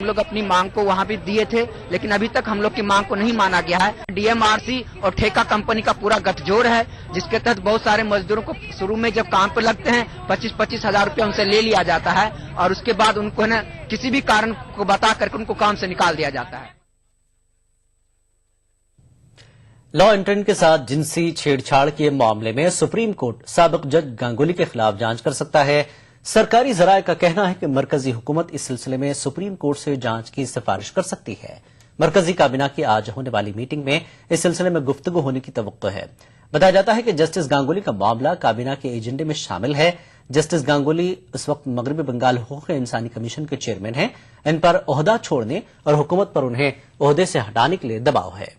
हम लोग अपनी मांग को वहाँ भी दिए थे, लेकिन अभी तक हम लोग की मांग को नहीं माना गया है। डीएमआरसी और ठेका कंपनी का पूरा गठजोड़ है, जिसके तहत बहुत सारे मजदूरों को शुरू में जब काम पर लगते हैं 25-25 हजार रुपया उनसे ले लिया जाता है और उसके बाद उनको न किसी भी कारण को बता करके उनको काम से निकाल दिया जाता है। लॉ इंटर्न के साथ जिनसी छेड़छाड़ के मामले में सुप्रीम कोर्ट साबिक जज गांगुली के खिलाफ जांच कर सकता है। सरकारी जराये का कहना है कि मरकजी हुकूमत इस सिलसिले में सुप्रीम कोर्ट से जांच की सिफारिश कर सकती है। मरकजी काबीना की आज होने वाली मीटिंग में इस सिलसिले में गुफ्तगू होने की तवक्को है। बताया जाता है कि जस्टिस गांगुली का मामला काबीना के एजेंडे में शामिल है। जस्टिस गांगुली इस वक्त मगरबी बंगाल हुकूक इंसानी कमीशन के चेयरमैन हैं। इन पर ओहदा छोड़ने और हुकूमत पर उन्हें ओहदे से हटाने के लिए दबाव है।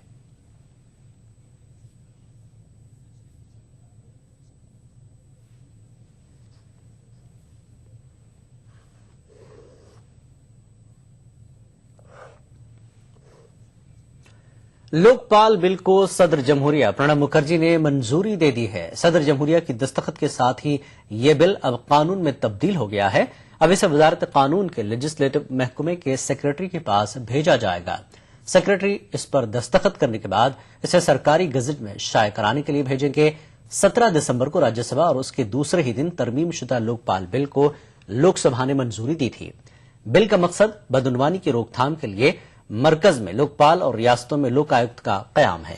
लोकपाल बिल को सदर जमहूरिया प्रणब मुखर्जी ने मंजूरी दे दी है। सदर जमहूरिया की दस्तखत के साथ ही ये बिल अब कानून में तब्दील हो गया है। अब इसे वजारत कानून के लेजिस्लेटिव महकमे के सेक्रेटरी के पास भेजा जाएगा। सेक्रेटरी इस पर दस्तखत करने के बाद इसे सरकारी गजट में शाये कराने के लिए भेजेंगे। 17 दिसंबर को राज्यसभा और उसके दूसरे ही दिन तरमीम शुदा लोकपाल बिल को लोकसभा ने मंजूरी दी थी। बिल का मकसद बदउनवानी की रोकथाम के लिए मरकज में लोकपाल और रियासतों में लोक आयुक्त का कयाम है।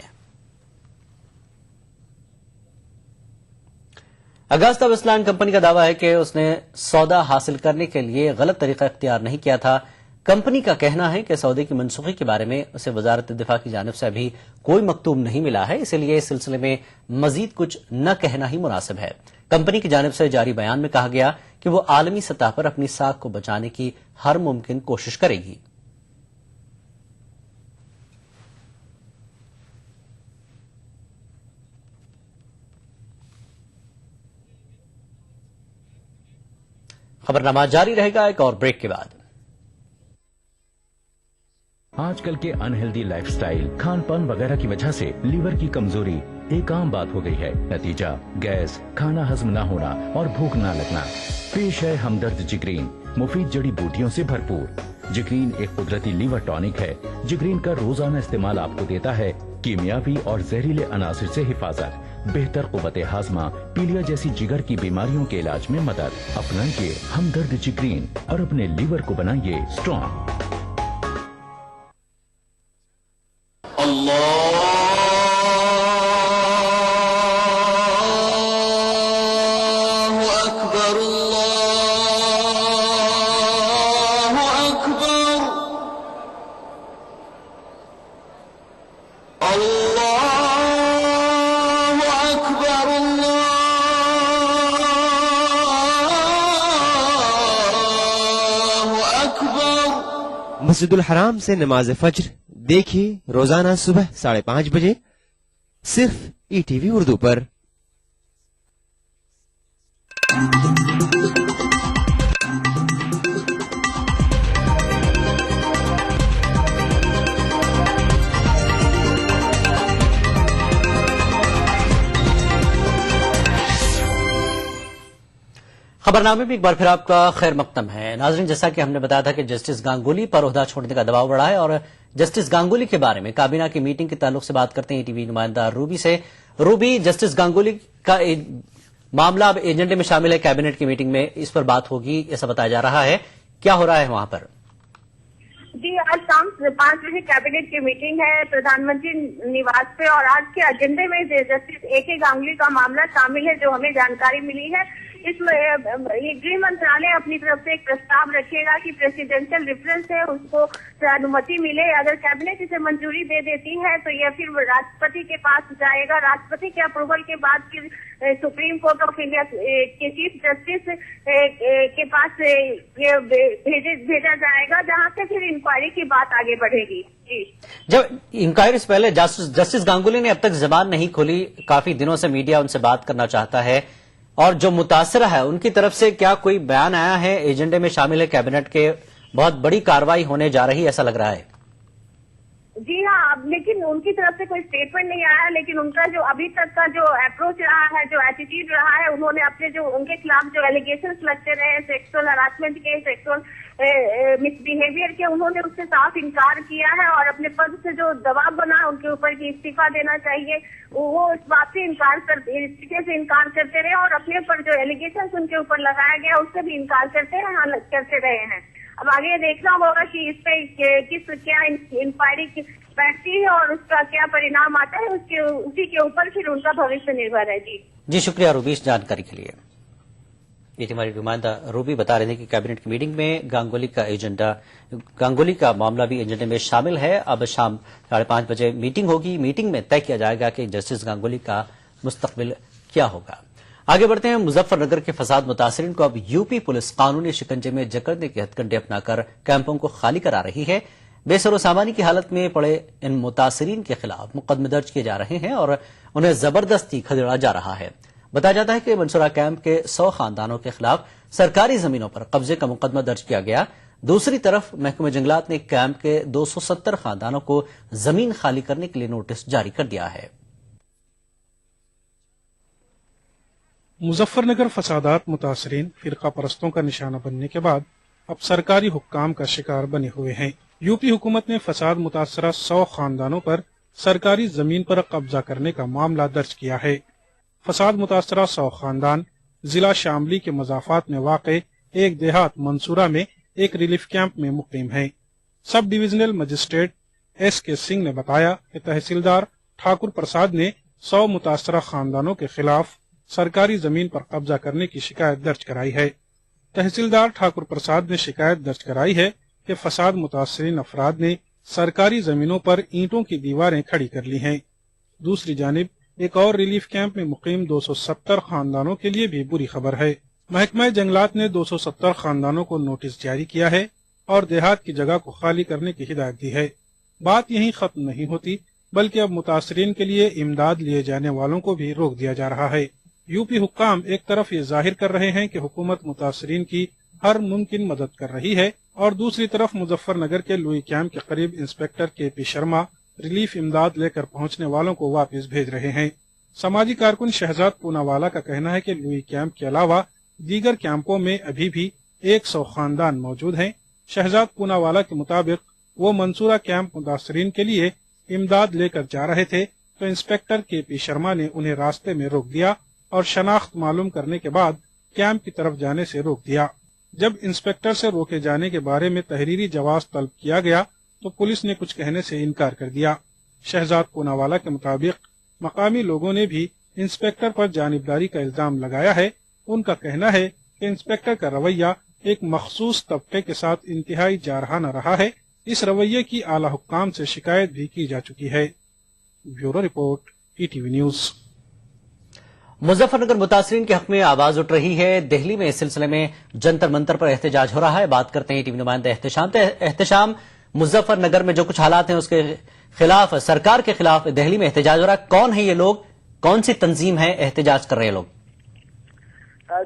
अगस्ता वेस्टलैंड कंपनी का दावा है कि उसने सौदा हासिल करने के लिए गलत तरीका इख्तियार नहीं किया था। कंपनी का कहना है कि सौदे की मनसूखी के बारे में उसे वजारत दिफा की जानिब से अभी कोई मकतूब नहीं मिला है, इसलिए इस सिलसिले में मजीद कुछ न कहना ही मुनासिब है। कंपनी की जानिब से जारी बयान में कहा गया कि वो आलमी सतह पर अपनी साख को बचाने की हर मुमकिन कोशिश करेगी। खबरनामा जारी रहेगा एक और ब्रेक के बाद। आजकल के अनहेल्दी लाइफस्टाइल, खान पान वगैरह की वजह से लीवर की कमजोरी एक आम बात हो गई है। नतीजा गैस, खाना हजम न होना और भूख न लगना। पेश है हमदर्द जिग्रीन, मुफीद जड़ी बूटियों से भरपूर। जिग्रीन एक कुदरती लीवर टॉनिक है। जिग्रीन का रोजाना इस्तेमाल आपको देता है कीमियावी और जहरीले अनासिर से हिफाजत, बेहतर कुव्वत हाजमा, पीलिया जैसी जिगर की बीमारियों के इलाज में मदद। अपनाइए हमदर्द जिग्रीन और अपने लीवर को बनाइए स्ट्रॉन्ग। मस्जिदुल हराम से नमाज फज्र देखिए रोजाना सुबह 5:30 बजे सिर्फ ईटीवी उर्दू पर। खबरनामे में एक बार फिर आपका खैर मकदम है। नाज़रीन, जैसा कि हमने बताया था कि जस्टिस गांगुली पर ओहदा छोड़ने का दबाव बढ़ा है और जस्टिस गांगुली के बारे में काबीना की मीटिंग के ताल्लुक से बात करते हैं टीवी नुमाइंदा रूबी से। रूबी, जस्टिस गांगुली का मामला अब एजेंडे में शामिल है, कैबिनेट की मीटिंग में इस पर बात होगी ऐसा बताया जा रहा है। क्या हो रहा है वहां पर? जी, आज शाम 5 बजे कैबिनेट की मीटिंग है प्रधानमंत्री निवास पे और आज के एजेंडे में जस्टिस ए.के. गांगुली का मामला शामिल है, जो हमें जानकारी मिली है। इसमें गृह मंत्रालय अपनी तरफ से एक प्रस्ताव रखेगा कि प्रेसिडेंशियल रेफरेंस है उसको अनुमति मिले। अगर कैबिनेट इसे मंजूरी दे देती है तो यह फिर राष्ट्रपति के पास जाएगा। राष्ट्रपति के अप्रूवल के बाद फिर सुप्रीम कोर्ट ऑफ इंडिया के चीफ जस्टिस के पास ये भेजा जाएगा, जहां से फिर इंक्वायरी की बात आगे बढ़ेगी। जी, जब इंक्वायरी से पहले जस्टिस गांगुली ने अब तक जबान नहीं खोली, काफी दिनों से मीडिया उनसे बात करना चाहता है और जो मुतासरा है उनकी तरफ से क्या कोई बयान आया है? एजेंडे में शामिल है कैबिनेट के, बहुत बड़ी कार्रवाई होने जा रही है ऐसा लग रहा है। जी हाँ, अब लेकिन उनकी तरफ से कोई स्टेटमेंट नहीं आया, लेकिन उनका जो अभी तक का जो अप्रोच रहा है, जो एटीट्यूड रहा है, उन्होंने अपने जो उनके खिलाफ जो एलिगेशंस लगते रहे सेक्सुअल हरासमेंट के, सेक्सुअल मिसबिहेवियर के, उन्होंने उससे साफ इनकार किया है और अपने पद से जो दबाव बना उनके ऊपर की इस्तीफा देना चाहिए, वो इस बात से इस तरीके से इनकार करते रहे और अपने ऊपर जो एलिगेशंस उनके ऊपर लगाया गया उससे भी इनकार करते रहे हैं। अब आगे देखना होगा कि इस पे क्या इंक्वायरी बैठती है और उसका क्या परिणाम आता है, उसी के ऊपर फिर उनका भविष्य निर्भर है। जी शुक्रिया रूबी इस जानकारी के लिए। ये हमारी नुमाइंदा रूबी बता रहे थे कि कैबिनेट की मीटिंग में गांगुली का मामला भी एजेंडे में शामिल है। अब शाम 5:30 बजे मीटिंग होगी। मीटिंग में तय किया जाएगा कि जस्टिस गांगुली का मुस्तकबिल क्या होगा। आगे बढ़ते हैं। मुजफ्फरनगर के फसाद मुतासरीन को अब यूपी पुलिस कानूनी शिकंजे में जकड़ने के हथकंडे अपनाकर कैंपों को खाली करा रही है। बेसरोसामानी की हालत में पड़े इन मुतासरीन के खिलाफ मुकदमे दर्ज किए जा रहे हैं और उन्हें जबरदस्ती खदेड़ा जा रहा है। बताया जाता है कि मंसूरा कैंप के 100 खानदानों के खिलाफ सरकारी जमीनों पर कब्जे का मुकदमा दर्ज किया गया। दूसरी तरफ महकमे जंगलात ने कैंप के 270 खानदानों को जमीन खाली करने के लिए नोटिस जारी कर दिया है। मुजफ्फरनगर फसादात मुतासरीन फिरका परस्तों का निशाना बनने के बाद अब सरकारी हुक्काम का शिकार बने हुए हैं। यूपी हुकूमत ने फसाद मुतासरा 100 खानदानों पर सरकारी जमीन पर कब्जा करने का मामला दर्ज किया है। फसाद मुतासरा 100 खानदान जिला शामली के मजाफात में वाक़े एक देहात मंसूरा में एक रिलीफ कैंप में मुकीम है। Sub divisional magistrate S.K. Singh ने बताया कि तहसीलदार ठाकुर प्रसाद ने 100 मुतासरा खानदानों के खिलाफ सरकारी जमीन पर कब्जा करने की शिकायत दर्ज कराई है। तहसीलदार ठाकुर प्रसाद ने शिकायत दर्ज कराई है कि फसाद मुतासरीन अफराद ने सरकारी जमीनों पर ईंटों की दीवारें खड़ी कर ली हैं। दूसरी जानिब एक और रिलीफ कैंप में मुकीम 270 खानदानों के लिए भी बुरी खबर है। महकमा जंगलात ने 270 खानदानों को नोटिस जारी किया है और देहात की जगह को खाली करने की हिदायत दी है। बात यहीं खत्म नहीं होती, बल्कि अब मुतासरीन के लिए इमदाद लिए जाने वालों को भी रोक दिया जा रहा है। यूपी हुक्काम एक तरफ ये जाहिर कर रहे हैं कि हुकूमत मुतासरीन की हर मुमकिन मदद कर रही है और दूसरी तरफ मुजफ्फरनगर के लुई कैंप के करीब इंस्पेक्टर KP शर्मा रिलीफ इमदाद लेकर पहुंचने वालों को वापस भेज रहे हैं। समाजी कारकुन शहजाद पूनावाला का कहना है कि लुई कैंप के अलावा दीगर कैंपों में अभी भी 100 खानदान मौजूद हैं। शहजाद पूनावाला के मुताबिक वो मंसूरा कैंप मुतासरीन के लिए इमदाद लेकर जा रहे थे तो इंस्पेक्टर KP शर्मा ने उन्हें रास्ते में रोक दिया और शनाख्त मालूम करने के बाद कैंप की तरफ जाने से रोक दिया। जब इंस्पेक्टर से रोके जाने के बारे में तहरीरी जवाब तलब किया गया तो पुलिस ने कुछ कहने से इनकार कर दिया। शहजाद पूनावाला के मुताबिक मकामी लोगों ने भी इंस्पेक्टर पर जानिबदारी का इल्जाम लगाया है। उनका कहना है कि इंस्पेक्टर का रवैया एक मखसूस तबके के साथ इंतहाई जारहाना रहा है। इस रवैये की आला हुक्काम से शिकायत भी की जा चुकी है। Bureau report, ETV news. Muzaffarnagar मुतासरीन के हक में आवाज उठ रही है। दिल्ली में इस सिलसिले में जंतर मंतर पर एहतजाज हो रहा है। बात करते हैं ETV नुमाइंदा एहतशाम। मुजफ्फरनगर में जो कुछ हालात हैं उसके खिलाफ, सरकार के खिलाफ दिल्ली में एहतजाज हो रहा है। कौन है ये लोग, कौन सी तंजीम है एहतजाज कर रहे लोग?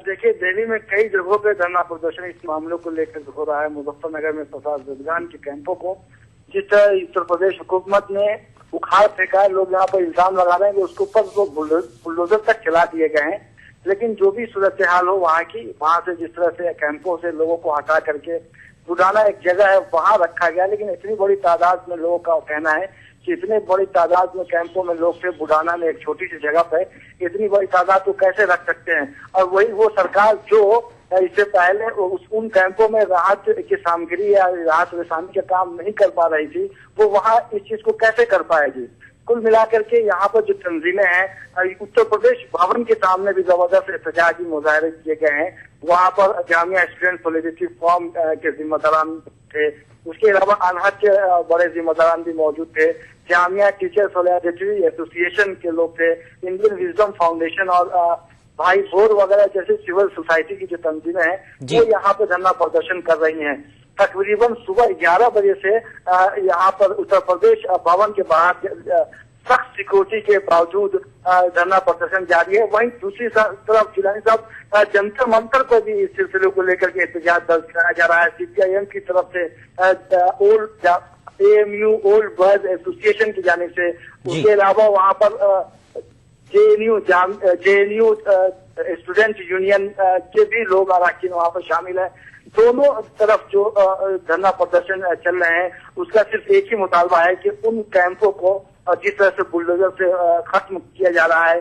देखिए, दिल्ली में कई जगहों पे धरना प्रदर्शन इस मामलों को लेकर हो रहा है। मुजफ्फरनगर में फसाद जदगान के कैंपों को जिस तरह उत्तर प्रदेश हुकूमत ने उखाड़ फेंका है, लोग यहाँ पर इल्जाम लगा रहे हैं कि उसके ऊपर वो बुलडोजर तक चला दिए गए हैं। लेकिन जो भी सूरत हाल हो वहाँ की, वहाँ से जिस तरह से कैंपों से लोगों को हटा करके बुढ़ाना एक जगह है वहाँ रखा गया, लेकिन इतनी बड़ी तादाद में लोगों का कहना है कि इतनी बड़ी तादाद में कैंपों में लोग थे। बुढ़ाना में एक छोटी सी जगह पे इतनी बड़ी तादाद को कैसे रख सकते हैं? और वही वो सरकार जो इससे पहले उन कैंपों में राहत की सामग्री या राहत रसानी का काम नहीं कर पा रही थी, वो वहाँ इस चीज को कैसे कर पाएगी? कुल मिलाकर के यहाँ पर जो तंजीमें हैं, उत्तर प्रदेश भवन के सामने भी जबरदस्त एहतजाजी मुजाहरे किए गए हैं। वहाँ पर जामिया स्टूडेंट सॉलिडेरिटी फॉर्म के जिम्मेदारान थे, उसके अलावा अनहद के बड़े जिम्मेदारान भी मौजूद थे। जामिया टीचर सॉलिडेरिटी एसोसिएशन के लोग थे, इंडियन विजडम फाउंडेशन और भाई भोर वगैरह जैसे सिविल सोसाइटी की जो तंजीमें हैं वो यहाँ पर धरना प्रदर्शन कर रही हैं। तकरीबन सुबह 11 बजे से यहाँ पर उत्तर प्रदेश भवन के बाहर सख्त सिक्योरिटी के बावजूद धरना प्रदर्शन जारी है। वहीं दूसरी तरफ जिलानी साहब जंतर मंतर पर भी इस सिलसिले को लेकर के एहतजाज दर्ज कराया जा रहा है। CPIM की तरफ से AMU ओल्ड बॉयज एसोसिएशन की जानिब से, उसके अलावा वहाँ पर JNU स्टूडेंट यूनियन के भी लोग अरकान वहाँ पर शामिल हैं। दोनों तरफ जो धरना प्रदर्शन चल रहे हैं उसका सिर्फ एक ही मुतालबा है कि उन कैंपों को जिस तरह से बुलडोजर से खत्म किया जा रहा है,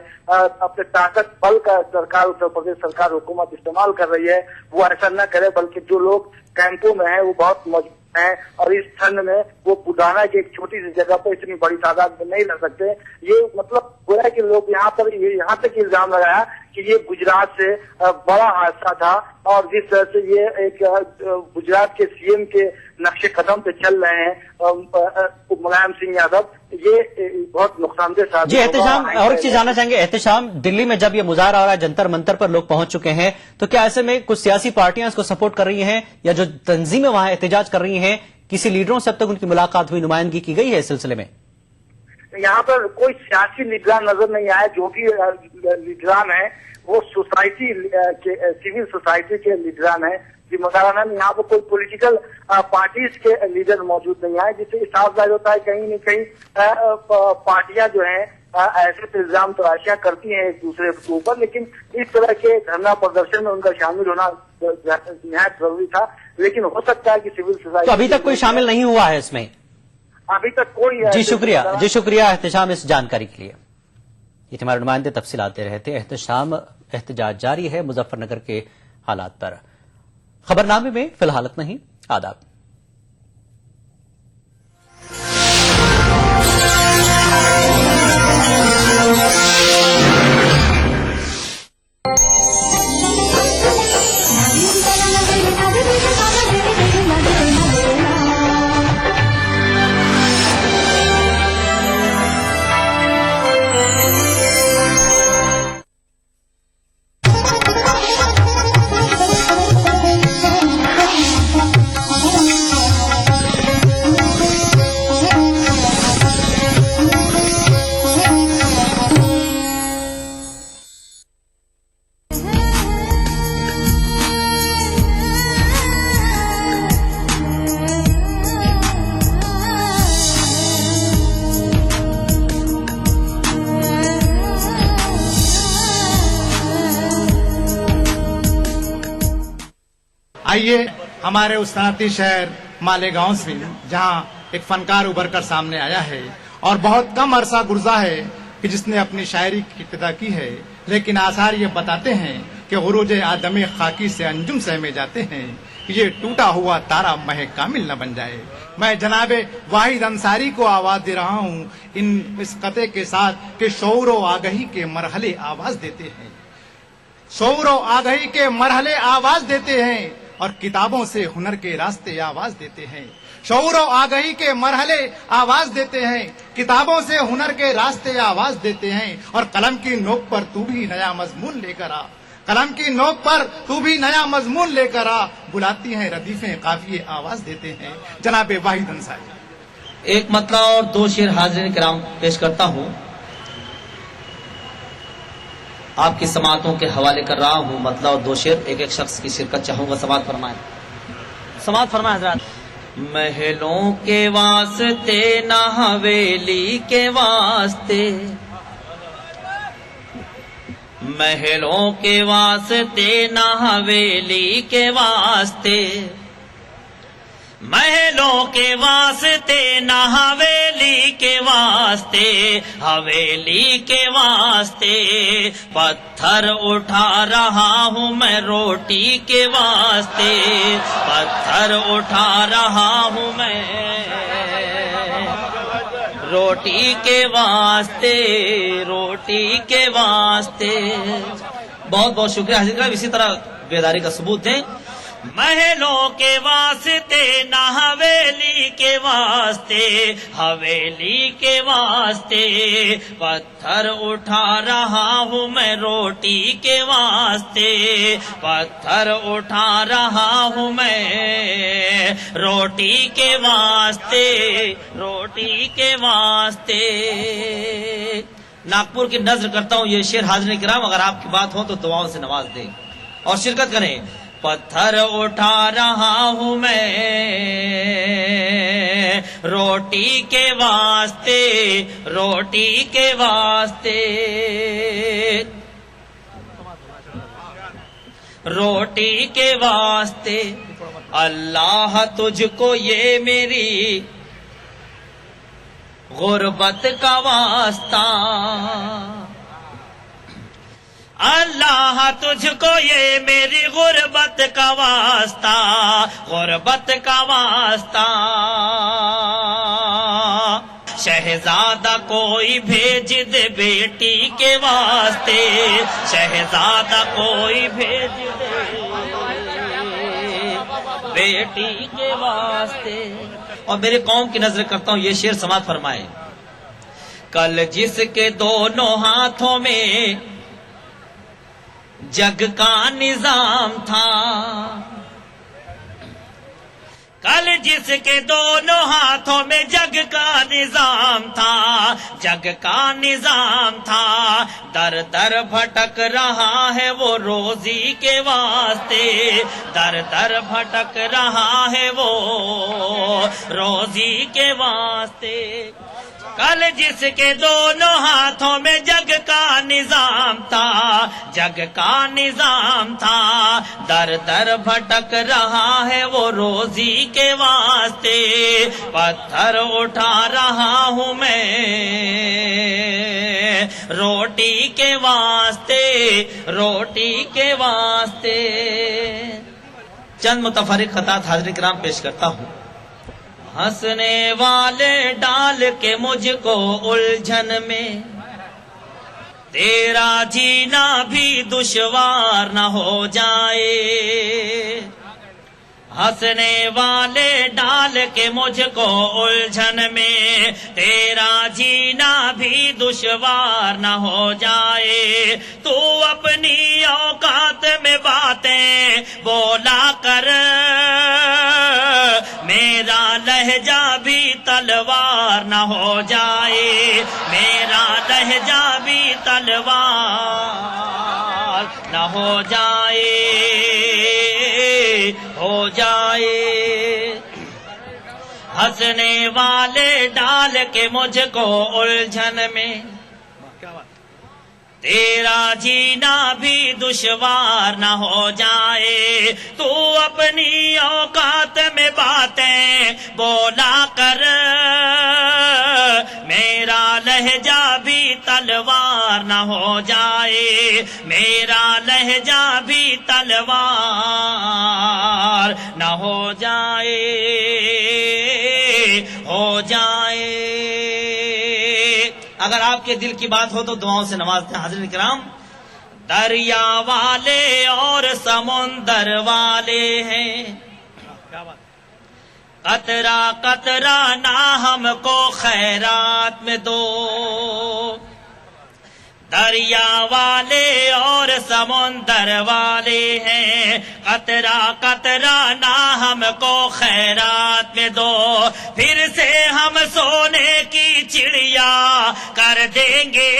अपने ताकत बल का सरकार, उत्तर प्रदेश सरकार, हुकूमत इस्तेमाल कर रही है, वो ऐसा न करे, बल्कि जो लोग कैंपों में हैं वो बहुत मजबूत हैं और इस ठंड में वो बुढ़ाना की एक छोटी सी जगह पर इतनी बड़ी तादाद में नहीं रह सकते। ये मतलब गोया कि लोग यहाँ तक इल्जाम लगाया कि ये गुजरात से बड़ा हादसा था और जिस तरह से ये एक गुजरात के CM के नक्शे कदम पे चल रहे हैं मुलायम सिंह यादव, ये बहुत नुकसानदेह साबित जी। एहतशाम, और एक चीज जानना चाहेंगे, एहतशाम, दिल्ली में जब ये मुजाहरा हो रहा है, जंतर मंतर पर लोग पहुंच चुके हैं, तो क्या ऐसे में कुछ सियासी पार्टियां इसको सपोर्ट कर रही हैं या जो तंजीमें वहां एहतजाज कर रही हैं, किसी लीडरों से अब तक उनकी मुलाकात हुई, नुमाइंदगी की गई है इस सिलसिले में? यहाँ पर कोई सियासी निगरान नजर नहीं आया। जो भी निगरान है वो सोसाइटी के, सिविल सोसाइटी के निगरान है। जिम्मेदाराना यहाँ पर कोई पॉलिटिकल पार्टीज के लीडर मौजूद नहीं आए, जिससे साफ जाहिर होता है कहीं न कहीं पार्टियां जो हैं ऐसे इल्जाम तराशियां करती हैं एक दूसरे के ऊपर, लेकिन इस तरह के धरना प्रदर्शन में उनका शामिल होना निहायत जरूरी था। लेकिन हो सकता है कि सिविल सोसाइटी, तो अभी तक कोई शामिल नहीं हुआ है इसमें? अभी तक कोई। जी शुक्रिया एहतशाम इस जानकारी के लिए। ये हमारे नुमाइंदे तफसीलात दे रहे थे। एहतजाज जारी है मुजफ्फरनगर के हालात पर। खबरनामे में फिलहाल इतना ही। आदाब। आइए हमारे उस्तादी शहर मालेगांव से, जहां एक फनकार उभर कर सामने आया है और बहुत कम अरसा गुजरा है कि जिसने अपनी शायरी की इब्तिदा की है, लेकिन आसार ये बताते हैं कि गुरूज आदमी खाकी से अंजुम सहमे जाते हैं, ये टूटा हुआ तारा मह कामिल न बन जाए। मैं जनाबे वाहिद अंसारी को आवाज दे रहा हूँ इस कते के साथ कि शऊर व आगही के मरहले आवाज देते हैं, शऊर व आगही के मरहले आवाज देते हैं और किताबों से हुनर के रास्ते आवाज देते हैं। शऊर व आगही के मरहले आवाज देते हैं, किताबों से हुनर के रास्ते आवाज देते हैं और कलम की नोक पर तू भी नया मजमून लेकर आ, कलम की नोक पर तू भी नया मजमून लेकर आ, बुलाती हैं रदीफें काफिए आवाज देते हैं। जनाबे वाहिद अंसारी। एक मतला और दो शेर हाज़िरीन किराम पेश करता हूँ, आपकी समातों के हवाले कर रहा हूँ। मतला और दो शेर, एक एक शख्स की शिरकत चाहूंगा। समात फरमाए, समात फरमाए हजरात। महलों के वास्ते ना हवेली के वास्ते, महलों के वास्ते ना हवेली के वास्ते, महलों के वास्ते ना हवेली के वास्ते, हवेली के वास्ते पत्थर उठा रहा हूँ मैं रोटी के वास्ते, पत्थर उठा रहा हूँ मैं रोटी के वास्ते, रोटी के वास्ते। बहुत बहुत शुक्रिया हाजिर साहब, इसी तरह बेदारी का सबूत दें। महलों के वास्ते ना हवेली के वास्ते, हवेली के वास्ते पत्थर उठा रहा हूँ मैं रोटी के वास्ते, पत्थर उठा रहा हूँ मैं रोटी के वास्ते, रोटी के वास्ते। नागपुर की नजर करता हूँ ये शेर हाज़िरीन किराम, अगर आपकी बात हो तो दुआओं से नवाज दें और शिरकत करें। पत्थर उठा रहा हूँ मैं روٹی کے واسطے، روٹی کے واسطے، روٹی کے واسطے اللہ تجھ کو یہ میری غربت کا واسطہ، اللہ تجھ کو یہ میری غربت کا واسطہ، غربت کا واسطہ، شہزادہ کوئی بھیج دے بیٹی کے واسطے، شہزادہ کوئی بھیج دے بیٹی کے واسطے۔ اور میری قوم کی نظر کرتا ہوں، یہ شعر سماعت فرمائے۔ کل جس کے دونوں ہاتھوں میں جگ کا نظام تھا، کل جس کے دونوں ہاتھوں میں جگ کا نظام تھا، جگ کا نظام تھا، در در بھٹک رہا ہے وہ روزی کے واسطے، در در بھٹک رہا ہے وہ روزی کے واسطے۔ کل جس کے دونوں ہاتھوں میں جگ کا نظام تھا، جگ کا نظام تھا، در در بھٹک رہا ہے وہ روزی کے واسطے، پتھر اٹھا رہا ہوں میں روٹی کے واسطے، روٹی کے واسطے۔ چند متفرق خطات حاضرین کرام پیش کرتا ہوں۔ ہنسنے والے ڈال کے مجھ کو الجھن میں، تیرا جینا بھی دشوار نہ ہو جائے، ہنسنے والے ڈال کے مجھ کو الجھن میں، تیرا جینا بھی دشوار نہ ہو جائے، تو اپنی اوقات میں باتیں بولا کر، میرا لہجہ بھی تلوار نہ ہو جائے، میرا لہجہ بھی تلوار نہ ہو جائے، ہو جائے۔ ہنسنے والے ڈال کے مجھ کو الجھن میں، تیرا جینا بھی دشوار نہ ہو جائے، تو اپنی اوقات میں باتیں بولا کر، میرا لہجہ بھی تلوار نہ ہو جائے، میرا لہجہ بھی تلوار نہ ہو جائے، ہو جائے۔ اگر آپ کے دل کی بات ہو تو دعاؤں سے نوازتے ہیں حاضرین کرام۔ دریا والے اور سمندر والے ہیں، قطرہ قطرہ نہ ہم کو خیرات میں دو، دریا والے اور سمندر والے ہیں، قطرہ قطرہ نہ ہم کو خیرات میں دو، پھر سے ہم سونے کی چڑیا کر دیں گے،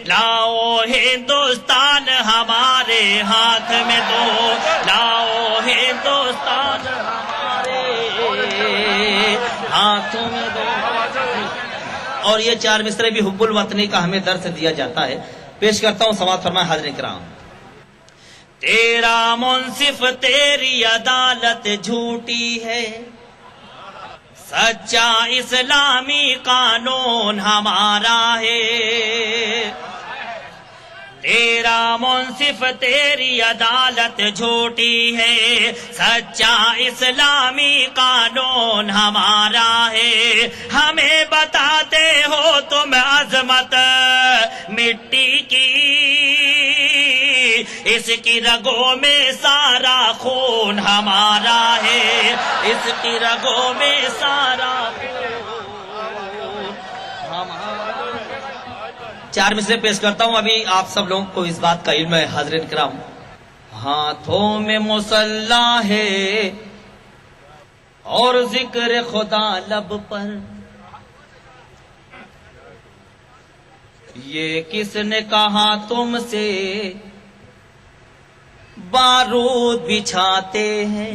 لاؤ ہندوستان ہمارے ہاتھ میں دو، لاؤ ہندوستان ہمارے ہاتھوں میں دو۔ اور یہ چار مصرے بھی حب الوطنی کا ہمیں درس دیا جاتا ہے۔ پیش کرتا ہوں، سماعت فرمائیں حاضرین کرام۔ تیرا منصف تیری عدالت جھوٹی ہے، سچا اسلامی قانون ہمارا ہے، تیرا منصف تیری عدالت جھوٹی ہے، سچا اسلامی قانون ہمارا ہے، ہمیں بتاتے ہو تم عظمت مٹی کی، اس کی رگوں میں سارا خون ہمارا ہے، اس کی رگوں میں سارا خون ہمارا۔ چار مصرے پیش کرتا ہوں، ابھی آپ سب لوگوں کو اس بات کا علم ہے حاضرین کرام۔ ہاتھوں میں مسلح ہے اور ذکر خدا لب پر، یہ کس نے کہا تم سے بارود بچھاتے ہیں،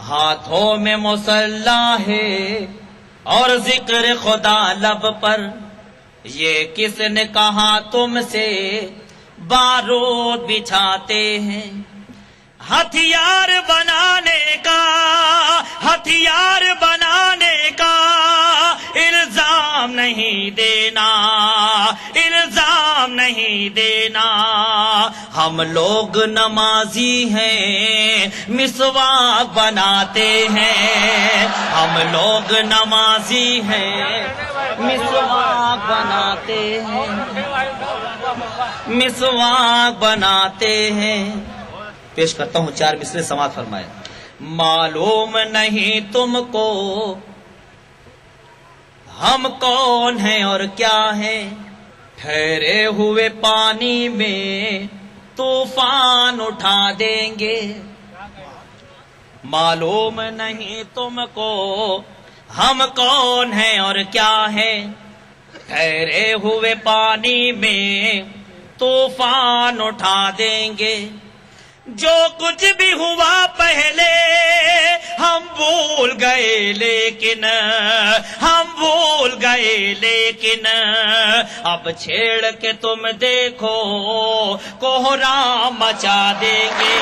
ہاتھوں میں مصلا ہے اور ذکر خدا لب پر، یہ کس نے کہا تم سے بارود بچھاتے ہیں؟ ہتھیار بنانے کا الزام نہیں دینا، ہم لوگ نمازی ہیں مسواک بناتے ہیں، ہم لوگ نمازی ہیں مسواک بناتے ہیں۔ پیش کرتا ہوں 4 مصرے، سماعت فرمائے۔ معلوم نہیں تم کو ہم کون ہیں اور کیا ہیں، ٹھہرے ہوئے پانی میں طوفان اٹھا دیں گے۔ معلوم نہیں تم کو ہم کون ہیں اور کیا ہیں، ٹھہرے ہوئے پانی میں طوفان اٹھا دیں گے۔ جو کچھ بھی ہوا پہلے ہم بھول گئے لیکن اب چھیڑ کے تم دیکھو کوہرام مچا دیں گے۔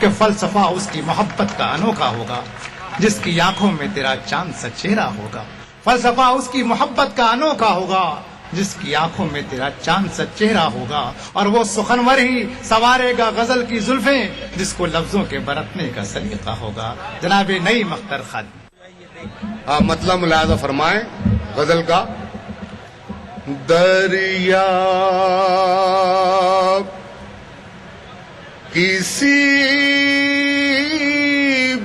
کہ فلسفہ اس کی محبت کا انوکھا ہوگا جس کی آنکھوں میں تیرا چاند سا چہرہ ہوگا، فلسفہ اس کی محبت کا انوکھا ہوگا جس کی آنکھوں میں تیرا چاند سا چہرہ ہوگا، اور وہ سخنور ہی سوارے گا غزل کی زلفیں جس کو لفظوں کے برتنے کا سلیقہ ہوگا۔ جناب نعیم اختر خان مطلب ملاحظہ فرمائیں غزل کا۔ دریا کسی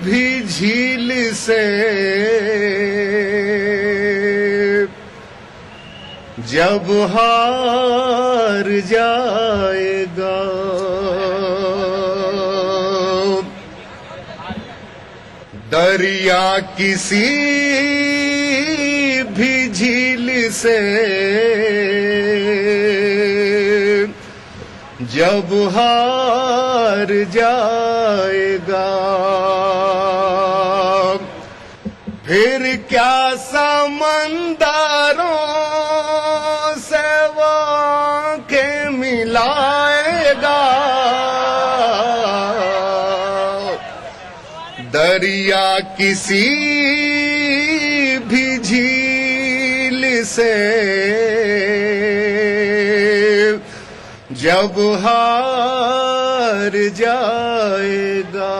بھی جھیل سے جب ہار جائے گا، دریا کسی بھی جھیل سے جب ہار جائے گا، پھر کیا سمندروں سے وہ آنکھیں ملائے گا، دریا کسی بھی جھیل سے جب ہار جائے گا،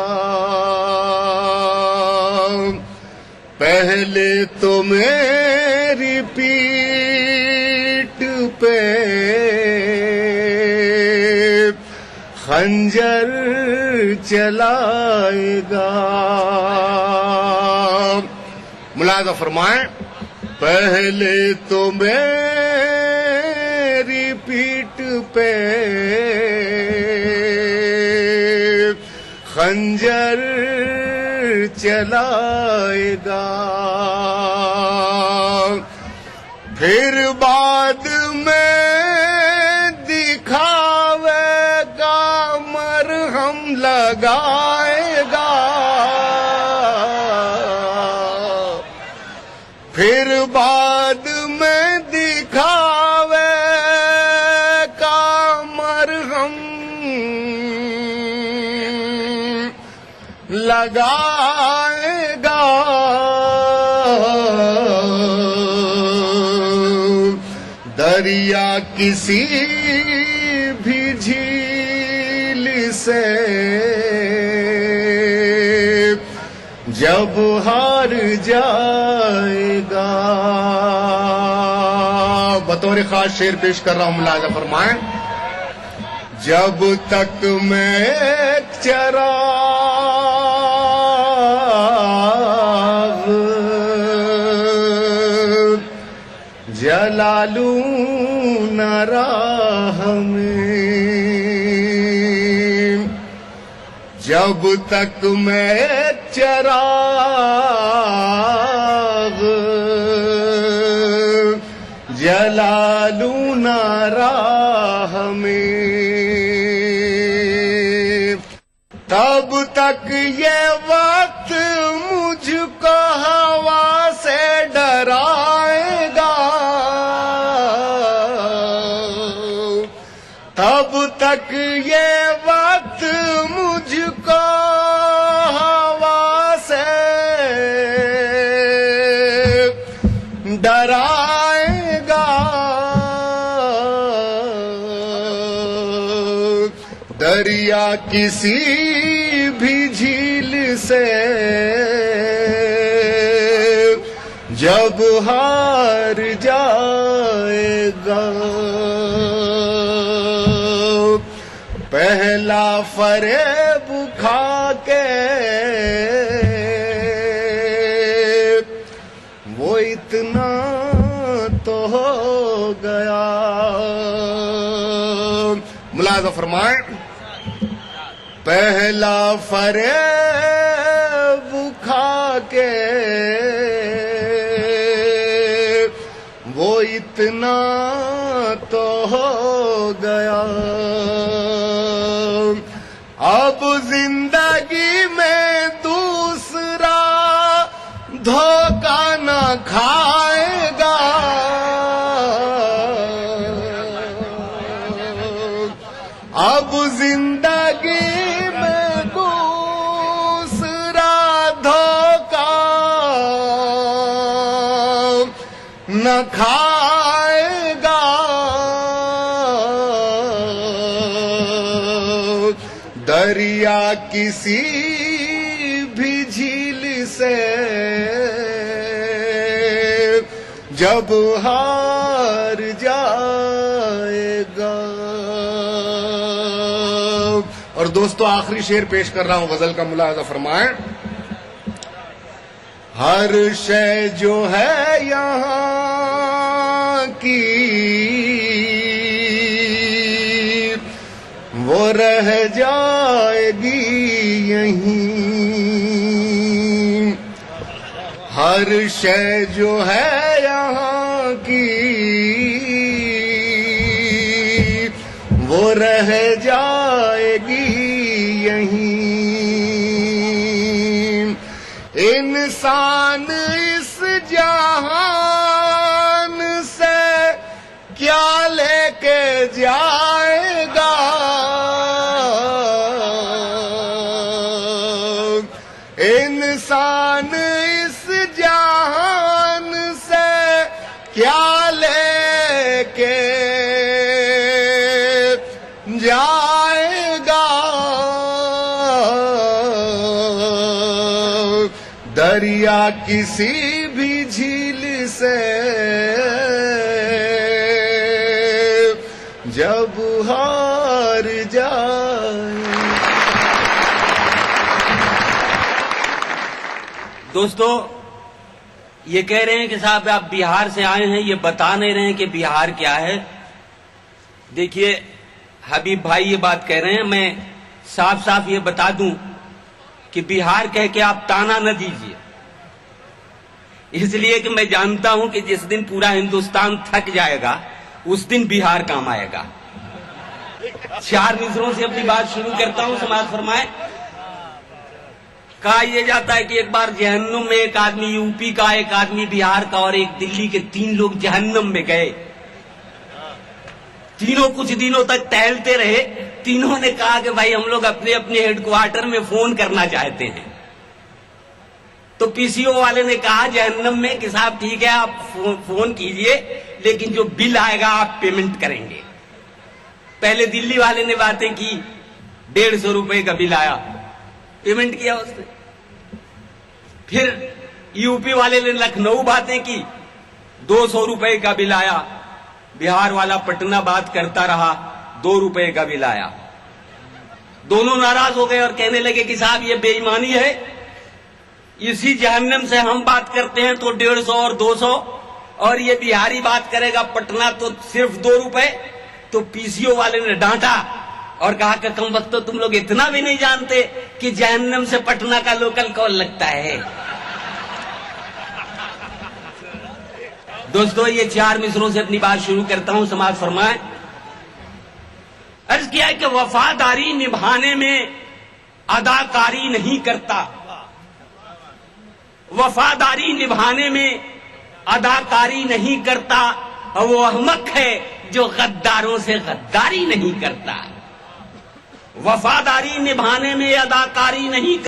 پہلے تو میری پیٹھ پہ خنجر چلائے گا۔ ملاحظہ فرمائیں، پہلے تو میری پیٹھ پہ خنجر چلائے گا، پھر بعد میں دکھاوے گا مرہم لگائے گا، پھر بعد میں دکھاوے کا مرہم لگائے گا، دریا کسی بھی جھیل سے جب ہار جائے گا۔ بطور خاص شعر پیش کر رہا ہوں، ملاحظہ فرمائیں۔ جب تک میں ایک چراغ جلا لوں نہ راہ میں، جب تک میں ایک چراغ جلا لوں نہ راہ میں، तब तक ये वक्त मुझको हवा से डराएगा, तब तक ये वक्त मुझको हवा से डराएगा। दरिया किसी भी झील से जब हार जाएगा, पहला फरेब खा के वो इतना तो हो गया। मुलाज़ा फरमाएं, पहला फरेब खा के वो इतना तो हो गया। अब जिंदगी में दूसरा धोखा न खाएगा, अब जिंदगी में दूसरा धोखा न खाएगा। दरिया किसी भी झील से जब हार जाएगा। और दोस्तों आखिरी शेर पेश कर रहा हूं गजल का, मुलाहाजा फरमाएं। हर शय जो है यहाँ की वो रह जाएगी यहीं, हर शय जो है यहाँ की वो रह जाएगी यहीं। इंसान इस जहान से क्या लेके जाएगा, इंसान इस जहान से क्या लेके जाएगा। दरिया किसी भी झील से जब हार जाए। दोस्तों ये कह रहे हैं कि साहब आप बिहार से आए हैं, ये बता नहीं रहे हैं कि बिहार क्या है। देखिए हबीब भाई ये बात कह रहे हैं, मैं साफ साफ ये बता दूं कि बिहार कह के आप ताना न दीजिए, इसलिए कि मैं जानता हूं कि जिस दिन पूरा हिंदुस्तान थक जाएगा उस दिन बिहार काम आएगा। 4 मिसरों से अपनी बात शुरू करता हूं, समाज फरमाए। कहा यह जाता है कि एक बार जहन्नुम में एक आदमी यूपी का, एक आदमी बिहार का और एक दिल्ली के, 3 लोग जहन्नुम में गए। तीनों कुछ दिनों तक टहलते रहे। तीनों ने कहा कि भाई हम लोग अपने अपने हेडक्वार्टर में फोन करना चाहते हैं। तो पीसीओ वाले ने कहा जहन्नम में कि साहब ठीक है आप फोन कीजिए, लेकिन जो बिल आएगा आप पेमेंट करेंगे। पहले दिल्ली वाले ने बातें की, 150 रुपए का बिल आया, पेमेंट किया उसने। फिर यूपी वाले ने लखनऊ बातें की, 200 रुपए का बिल आया। बिहार वाला पटना बात करता रहा, 2 रुपए का बिल आया। दोनों नाराज हो गए और कहने लगे कि साहब ये बेईमानी है, इसी जहन्नम से हम बात करते हैं तो 150 और 200, और ये बिहारी बात करेगा पटना तो सिर्फ 2 रुपए। तो पीसीओ वाले ने डांटा और कहा कि कम वक्त तो तुम लोग इतना भी नहीं जानते कि जहन्नम से पटना का लोकल कॉल लगता है। दोस्तों ये 4 मिसरों से अपनी बात शुरू करता हूं, समाज फरमाए। अर्ज किया कि वफादारी निभाने में اداکاری نہیں کرتا، وفاداری نبھانے میں اداکاری نہیں کرتا، وہ احمق ہے جو غداروں سے غداری نہیں کرتا۔ وفاداری نبھانے میں اداکاری نہیں